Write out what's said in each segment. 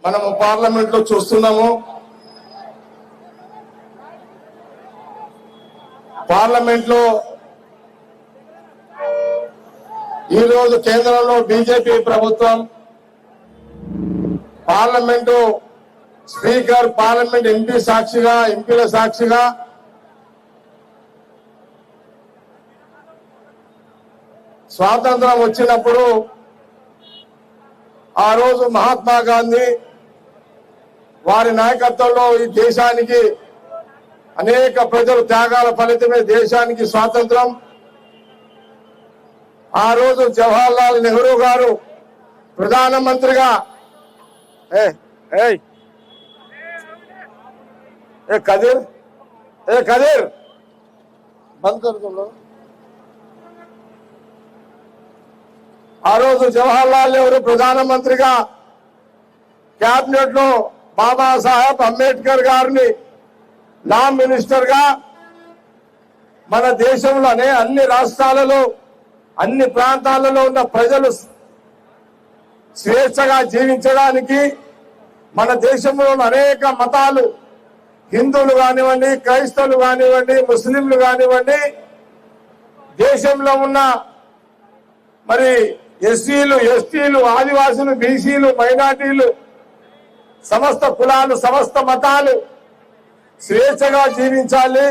మనము పార్లమెంట్ లో చూస్తున్నాము. పార్లమెంట్ లో ఈరోజు కేంద్రంలో బీజేపీ ప్రభుత్వం పార్లమెంటు స్పీకర్, పార్లమెంట్ ఎంపీల సాక్షిగా స్వాతంత్రం వచ్చినప్పుడు ఆ రోజు మహాత్మా గాంధీ వారి నాయకత్వంలో ఈ దేశానికి అనేక ప్రజల త్యాగాల ఫలితమే దేశానికి స్వాతంత్రం. ఆ రోజు జవహర్లాల్ నెహ్రూ గారు ప్రధానమంత్రిగా కదీర్ బంద్ కరుతుందో ఆ రోజు జవహర్లాల్ నెహ్రూ ప్రధానమంత్రిగా కేబినెట్ లో బాబాసాహెబ్ అంబేద్కర్ గారిని లా మినిస్టర్ గా మన దేశంలోనే అన్ని రాష్ట్రాలలో అన్ని ప్రాంతాలలో ఉన్న ప్రజలు స్వేచ్ఛగా జీవించడానికి మన దేశంలో అనేక మతాలు, హిందువులు కానివ్వండి, క్రైస్తవులు కానివ్వండి, ముస్లింలు కానివ్వండి, దేశంలో ఉన్న మరి ఎస్సీలు, ఎస్టీలు, ఆదివాసులు, బీసీలు, మైనార్టీలు, సమస్త కులాలు, సమస్త మతాలు స్వేచ్ఛగా జీవించాలి,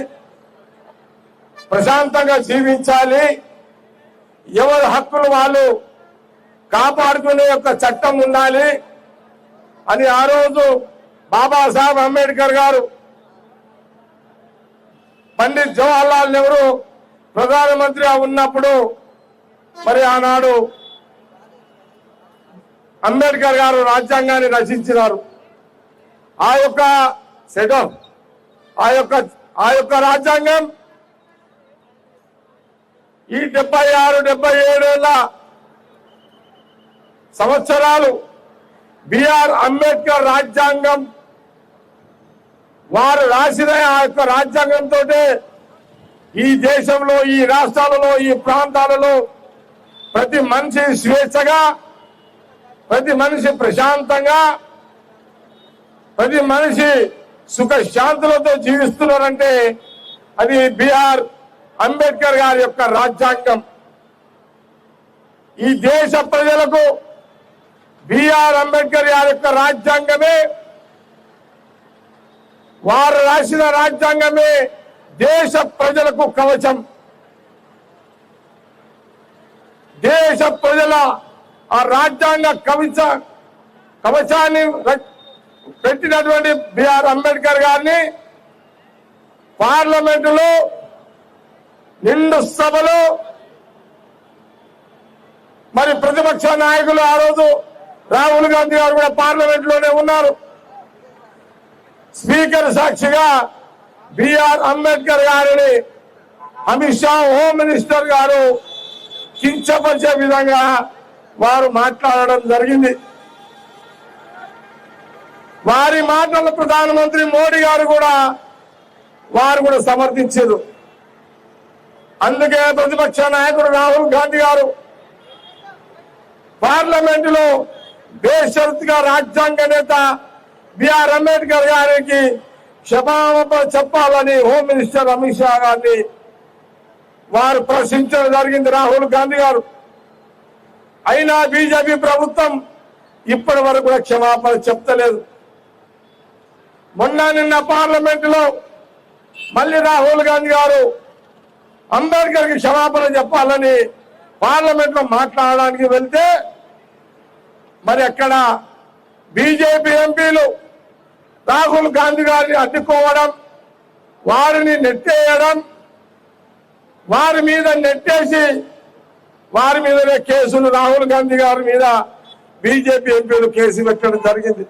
ప్రశాంతంగా జీవించాలి, ఎవరి హక్కులు వాళ్ళు కాపాడుకునే యొక్క చట్టం ఉండాలి అని ఆ రోజు బాబాసాహెబ్ అంబేద్కర్ గారు పండిత్ జవహర్లాల్ నెహ్రూ ప్రధానమంత్రిగా ఉన్నప్పుడు మరి ఆనాడు అంబేద్కర్ గారు రాజ్యాంగాన్ని రచించినారు. ఆ యొక్క రాజ్యాంగం ఈ 76-77 సంవత్సరాలు బిఆర్ అంబేద్కర్ రాజ్యాంగం వారు రాసిన ఆ యొక్క రాజ్యాంగంతో ఈ దేశంలో, ఈ రాష్ట్రాలలో, ఈ ప్రాంతాలలో ప్రతి మనిషి స్వేచ్ఛగా, ప్రతి మనిషి ప్రశాంతంగా, ప్రతి మనిషి సుఖశాంతులతో జీవిస్తున్నారంటే అది బిఆర్ అంబేద్కర్ గారి యొక్క రాజ్యాంగం. ఈ దేశ ప్రజలకు బిఆర్ అంబేద్కర్ గారి యొక్క రాజ్యాంగమే, వారు రాసిన రాజ్యాంగమే దేశ ప్రజలకు కవచం. దేశ ప్రజల ఆ రాజ్యాంగ కవచాన్ని పెట్టినటువంటి బిఆర్ అంబేద్కర్ గారిని పార్లమెంటులో నిండు సభలో మరి ప్రతిపక్ష నాయకులు ఆ రోజు రాహుల్ గాంధీ గారు కూడా పార్లమెంట్ లోనే ఉన్నారు. స్పీకర్ సాక్షిగా బిఆర్ అంబేద్కర్ గారిని అమిత్ షా హోమ్ మినిస్టర్ గారు కించపరిచే విధంగా వారు మాట్లాడడం జరిగింది. వారి మాటలు ప్రధానమంత్రి మోడీ గారు కూడా సమర్థించారు. అందుకే ప్రతిపక్ష నాయకుడు రాహుల్ గాంధీ గారు పార్లమెంటులో బేషరతుగా రాజ్యాంగ నేత బిఆర్ అంబేద్కర్ గారికి క్షమాపణ చెప్పాలని హోమ్ మినిస్టర్ అమిత్ షా గారిని వారు ప్రశ్నించడం జరిగింది రాహుల్ గాంధీ గారు. అయినా బీజేపీ ప్రభుత్వం ఇప్పటి వరకు కూడా క్షమాపణ చెప్తలేదు. నిన్న పార్లమెంటులో మళ్ళీ రాహుల్ గాంధీ గారు అంబేద్కర్ కి క్షమాపణ చెప్పాలని పార్లమెంట్ లో మాట్లాడడానికి వెళ్తే మరి అక్కడ బీజేపీ ఎంపీలు రాహుల్ గాంధీ గారిని అడ్డుకోవడం, వారిని నెట్టేయడం, వారి మీద నెట్టేసి వారి మీదనే కేసులు, రాహుల్ గాంధీ గారి మీద బీజేపీ ఎంపీలు కేసు పెట్టడం జరిగింది.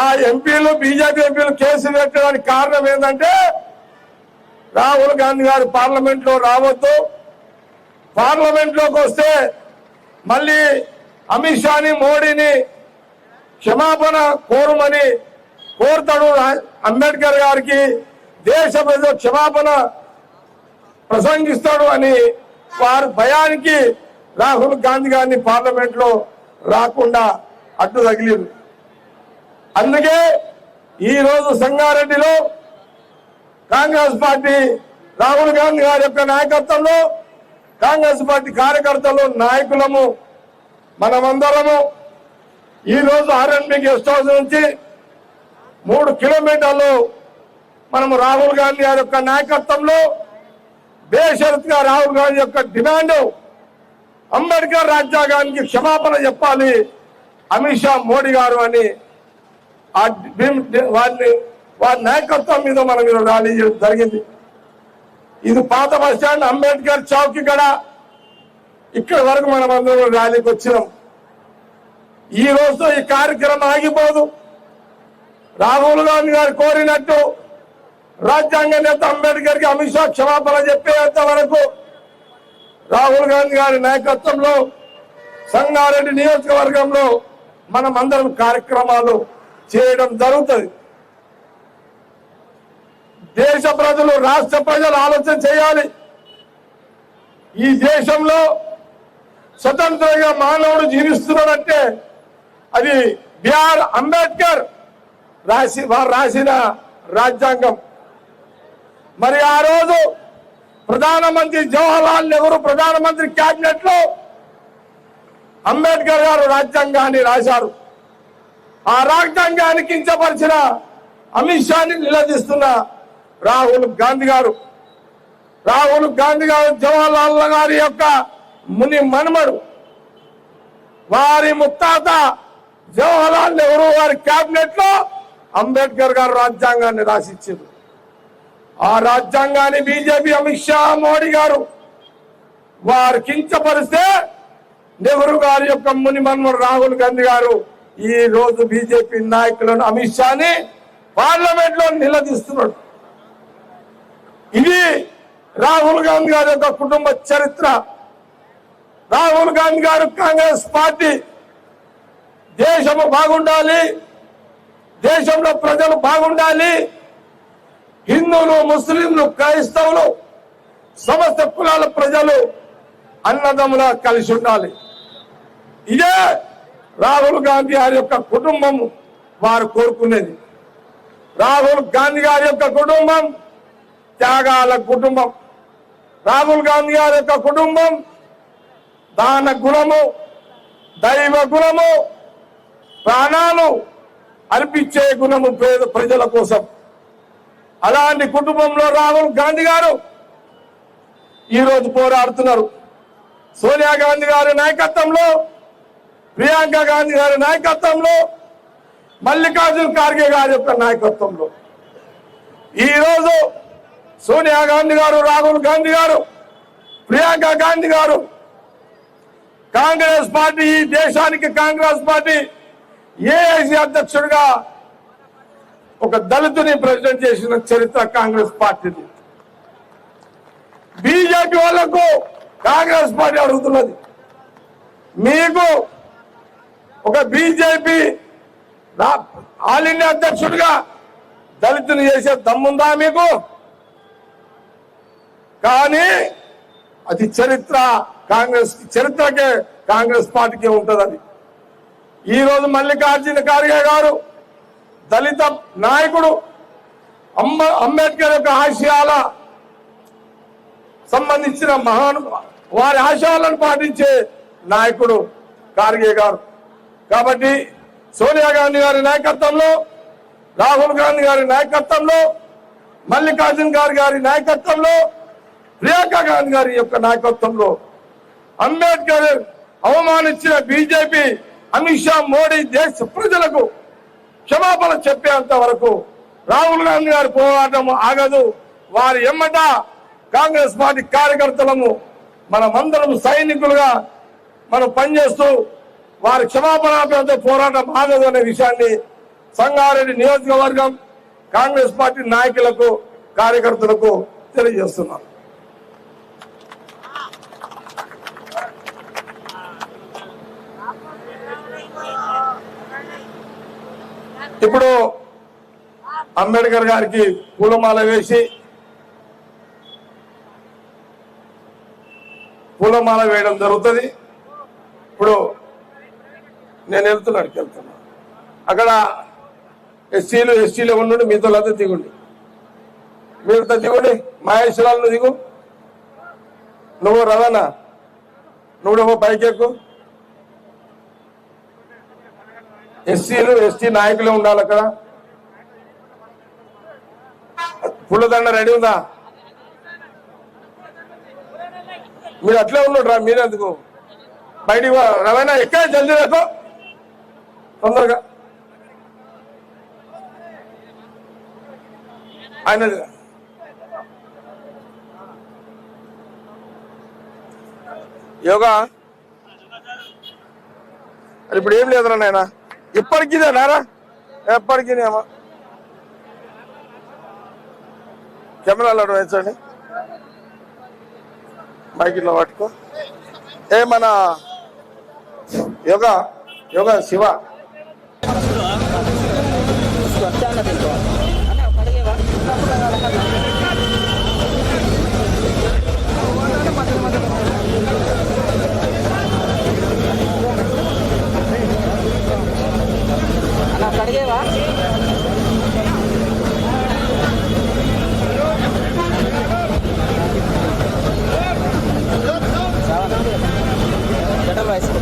ఆ ఎంపీలు, బీజేపీ ఎంపీలు కేసు పెట్టడానికి కారణం ఏంటంటే రాహుల్ గాంధీ గారు పార్లమెంట్ లో రావద్దు, పార్లమెంట్ లోకి వస్తే మళ్ళీ అమిత్ షాని, మోడీని క్షమాపణ కోరమని కోరుతాడు అంబేద్కర్ గారికి, దేశ ప్రజలు క్షమాపణ ప్రసంగిస్తాడు అని వారి భయానికి రాహుల్ గాంధీ గారిని పార్లమెంట్ లో రాకుండా అడ్డు తగిలిరు. అందుకే ఈ రోజు సంగారెడ్డిలో కాంగ్రెస్ పార్టీ రాహుల్ గాంధీ గారి యొక్క నాయకత్వంలో కాంగ్రెస్ పార్టీ కార్యకర్తలు నాయకులము మనమందరము ఈ రోజు ఆర్ఎన్బి గెస్ట్ హౌస్ నుంచి 3 కిలోమీటర్లు మనము రాహుల్ గాంధీ గారి యొక్క నాయకత్వంలో బేషరతుగా రాహుల్ గాంధీ యొక్క డిమాండ్ అంబేద్కర్ రాజ్యాంగానికి క్షమాపణ చెప్పాలి అమిత్ షా మోడీ గారు అని వారి నాయకత్వం మీద మనం ర్యాలీ జరిగింది. ఇది పాత బస్ స్టాండ్ అంబేద్కర్ చౌక్ ఇక్కడ వరకు మనం అందరం ర్యాలీకి వచ్చినాం. ఈ రోజుతో ఈ కార్యక్రమం ఆగిపోదు. రాహుల్ గాంధీ గారు కోరినట్టు రాజ్యాంగ నేత అంబేద్కర్ కి అమిత్ షా క్షమాపణ చెప్పేంత వరకు రాహుల్ గాంధీ గారి నాయకత్వంలో సంగారెడ్డి నియోజకవర్గంలో మనం అందరం కార్యక్రమాలు చేయడం జరుగుతుంది. దేశ ప్రజలు రాష్ట్ర ప్రజలు ఆలోచన చేయాలి. ఈ దేశంలో స్వతంత్రంగా మానవుడు జీవిస్తున్నాడంటే అది బిఆర్ అంబేద్కర్ వారు రాసిన రాజ్యాంగం. మరి ఆ రోజు ప్రధానమంత్రి జవహర్లాల్ నెహ్రూ ప్రధానమంత్రి క్యాబినెట్ లో అంబేద్కర్ గారు రాజ్యాంగాన్ని రాశారు. ఆ రాజ్యాంగాన్ని కించపరిచిన అమిత్ షాని నిలదీస్తున్న రాహుల్ గాంధీ గారు జవహర్లాల్ గారి యొక్క ముని మనుమడు. వారి ముత్తాత జవహర్లాల్ నెహ్రూ గారి క్యాబినెట్ లో అంబేద్కర్ గారు రాజ్యాంగాన్ని రాసిచ్చారు. ఆ రాజ్యాంగాన్ని బీజేపీ అమిత్ షా మోడీ గారు వారు కించపరిస్తే నెహ్రూ గారి యొక్క ముని మనుమడు రాహుల్ గాంధీ గారు ఈ రోజు బీజేపీ నాయకులను అమిత్ షాని పార్లమెంట్ లో నిలదీస్తున్నాడు. ఇది రాహుల్ గాంధీ గారి యొక్క కుటుంబ చరిత్ర. రాహుల్ గాంధీ గారు కాంగ్రెస్ పార్టీ దేశము బాగుండాలి, దేశంలో ప్రజలు బాగుండాలి, హిందువులు ముస్లింలు క్రైస్తవులు సమస్త కులాల ప్రజలు అన్నదమ్ములా కలిసి ఉండాలి. ఇదే రాహుల్ గాంధీ గారి యొక్క కుటుంబం వారు కోరుకునేది. రాహుల్ గాంధీ గారి యొక్క కుటుంబం త్యాగాల కుటుంబం. రాహుల్ గాంధీ గారి యొక్క కుటుంబం దాన గుణము, దైవ గుణము, ప్రాణాలు అర్పించే గుణము పేద ప్రజల కోసం. అలాంటి కుటుంబంలో రాహుల్ గాంధీ గారు ఈరోజు పోరాడుతున్నారు. సోనియా గాంధీ గారి నాయకత్వంలో, ప్రియాంక గాంధీ గారి నాయకత్వంలో, మల్లికార్జున ఖార్గే గారి యొక్క నాయకత్వంలో ఈరోజు సోనియా గాంధీ గారు, రాహుల్ గాంధీ గారు, ప్రియాంక గాంధీ గారు కాంగ్రెస్ పార్టీ, ఈ దేశానికి కాంగ్రెస్ పార్టీ ఏఐసి అధ్యక్షుడిగా ఒక దళితుని ప్రెసిడెంట్ చేసిన చరిత్ర కాంగ్రెస్ పార్టీది. బీజేపీ వాళ్లకు కాంగ్రెస్ పార్టీ అడుగుతున్నది, మీకు ఒక బీజేపీ ఆల్ ఇండియా అధ్యక్షుడిగా దళితుని చేసే దమ్ముందా మీకు? కానీ అది చరిత్ర, చరిత్రకే కాంగ్రెస్ పార్టీకే ఉంటుంది. అది ఈ రోజు మల్లికార్జున ఖార్గే గారు దళిత నాయకుడు, అంబేద్కర్ యొక్క ఆశయాల సంబంధించిన వారి ఆశయాలను పాటించే నాయకుడు ఖార్గే గారు. కాబట్టి సోనియా గాంధీ గారి నాయకత్వంలో, రాహుల్ గాంధీ గారి నాయకత్వంలో, మల్లికార్జున ఖార్గే గారి నాయకత్వంలో, ప్రియాంక గాంధీ గారి యొక్క నాయకత్వంలో అంబేద్కర్ అవమానించిన బీజేపీ, అమిత్ షా, మోడీ దేశ ప్రజలకు క్షమాపణ చెప్పేంత వరకు రాహుల్ గాంధీ గారి పోరాటం ఆగదు. వారి ఎమ్మట కాంగ్రెస్ పార్టీ కార్యకర్తలము మనమందరం సైనికులుగా మనం పనిచేస్తూ వారి క్షమాపణ పోరాటం ఆగదు అనే విషయాన్ని సంగారెడ్డి నియోజకవర్గం కాంగ్రెస్ పార్టీ నాయకులకు, కార్యకర్తలకు తెలియజేస్తున్నాను. ఇప్పుడు అంబేద్కర్ గారికి పూలమాల వేసి పూలమాల వేయడం జరుగుతుంది. ఇప్పుడు నేను వెళ్తున్నా అక్కడ ఎస్టీలో ఉండండి, మీతో దిగుండి, మీరుతో దిగుండి. మహేశ్వరాలు దిగు, నువ్వు రవాణా, నువ్వు పైకెక్కు. ఎస్టీ నాయకులే ఉండాలి అక్కడ. పుల్లదండ రెడీ ఉందా? మీరు అట్లే ఉన్నాడు, మీరెందుకు బయటికి రవాణా ఎక్కడ జల్దీ రేపు తొందరగా ఆయన యోగా ఇప్పుడు ఏం లేదురా నాయన, ఎప్పటికిదే నారా, ఎప్పటికినేమా కెమెరాలు అటు వేయించండి, మైక్ ఇట్లా పట్టుకో. మన యోగా శివ కడిగేవా గడ్డలు వేసుకో.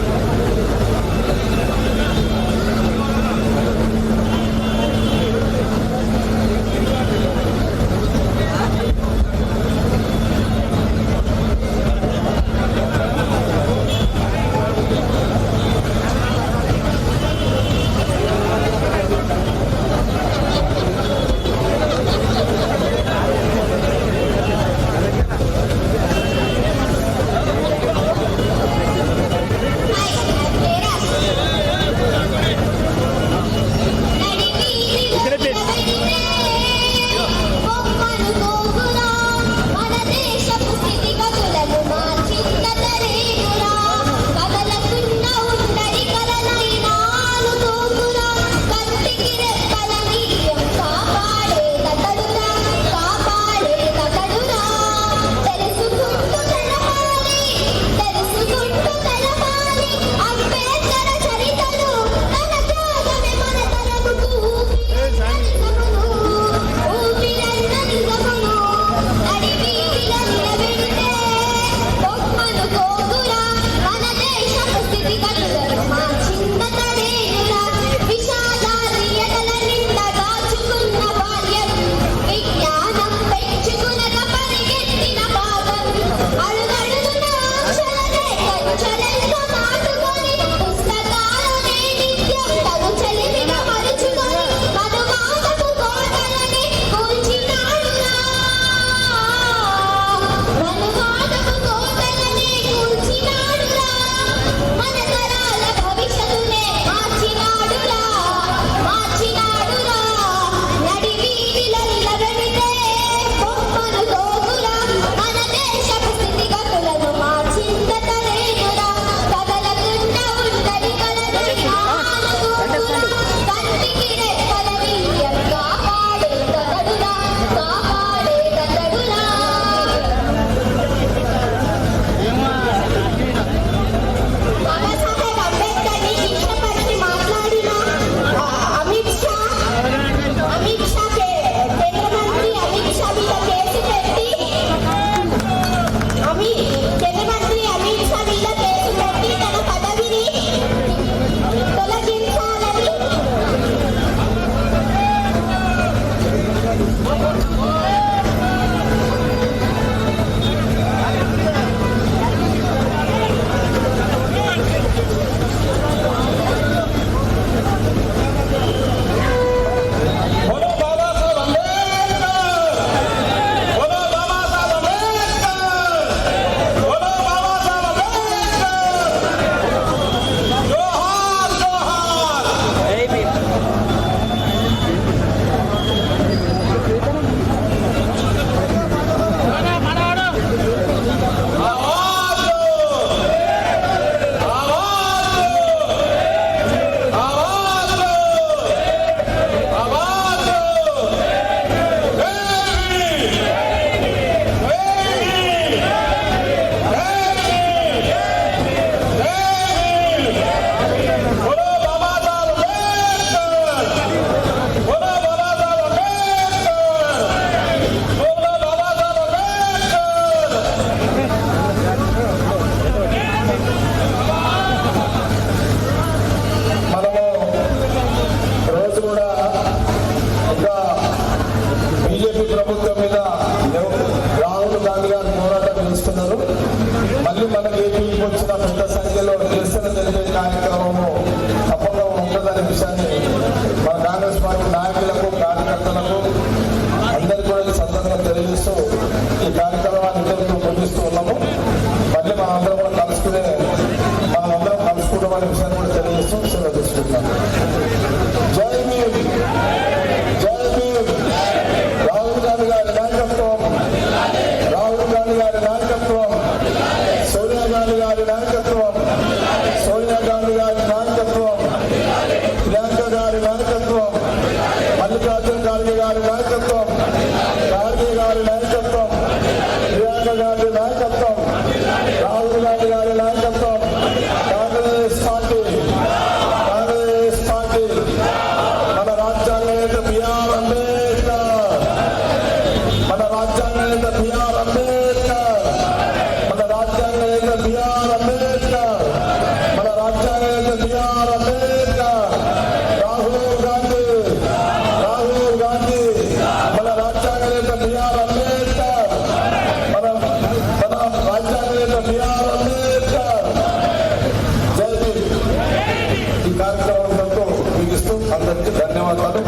ధన్యవాదాలు.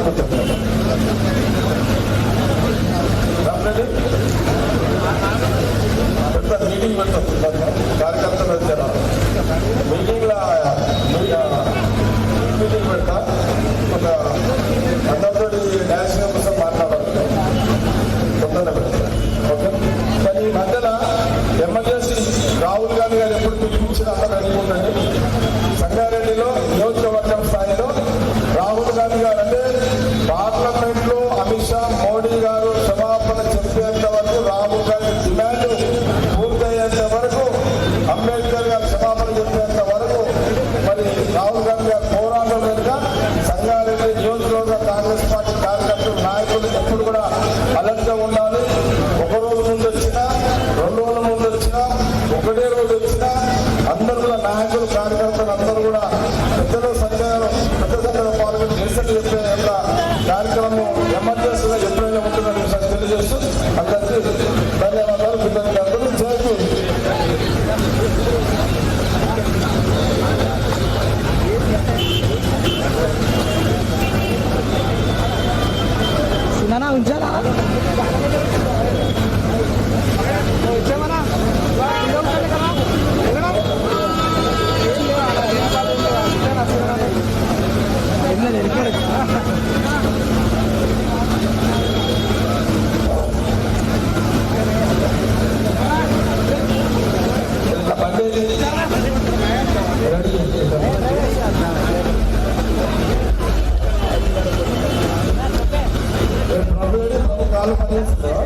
పెద్ద మీటింగ్ పెడతాం కార్యకర్తలు వచ్చారా మీటింగ్లో మీటింగ్ పెడతా ఒక అందరితో నేషనల్ కోసం మాట్లాడాలి తొందరగా పెడతా. ఓకే, కానీ ఈ మధ్యలో ఎమర్జెన్సీ రాహుల్ గాంధీ గారు ఎప్పుడు పిలిపించిన అందరూ అనుకుంటుంది. సంగారెడ్డిలో నియోజకవర్గం స్థాయిలో రాహుల్ గాంధీ గారు అంటే పార్లమెంట్ లో అమిత్ షా మోడీ గారు క్షమాపణ చెప్పేంత వరకు రాహుల్ గాంధీ డిమాండ్ పూర్తయ్యేంత వరకు అంబేద్కర్ గారు క్షమాపణ చెప్పేంత వరకు మరి రాహుల్ గాంధీ గారు పోరాటం వెనుక సంగారెడ్డి నియోజకవర్గ కాంగ్రెస్ పార్టీ కార్యకర్తలు నాయకులు ఎప్పుడు కూడా అలర్ట్ గా ఉండాలి. ఒక రోజు ముందు వచ్చినా 2 రోజుల ముందు వచ్చినా ఒకటే రోజు వచ్చినా అందరూ కూడా నాయకులు కార్యకర్తలు అందరూ కూడా పెద్ద సంఖ్యలో పాల్గొని నిరసన చెప్పే యొక్క కార్యక్రమం ఎమర్జెన్సీగా ఎప్పుడైనా ఉంటుందని విషయాన్ని తెలియజేస్తూ అందరికీ ధన్యవాదాలు. కృతజ్ఞతలు. జై హింద్. ఉంచాలా కాలు పనిచేస్తుందా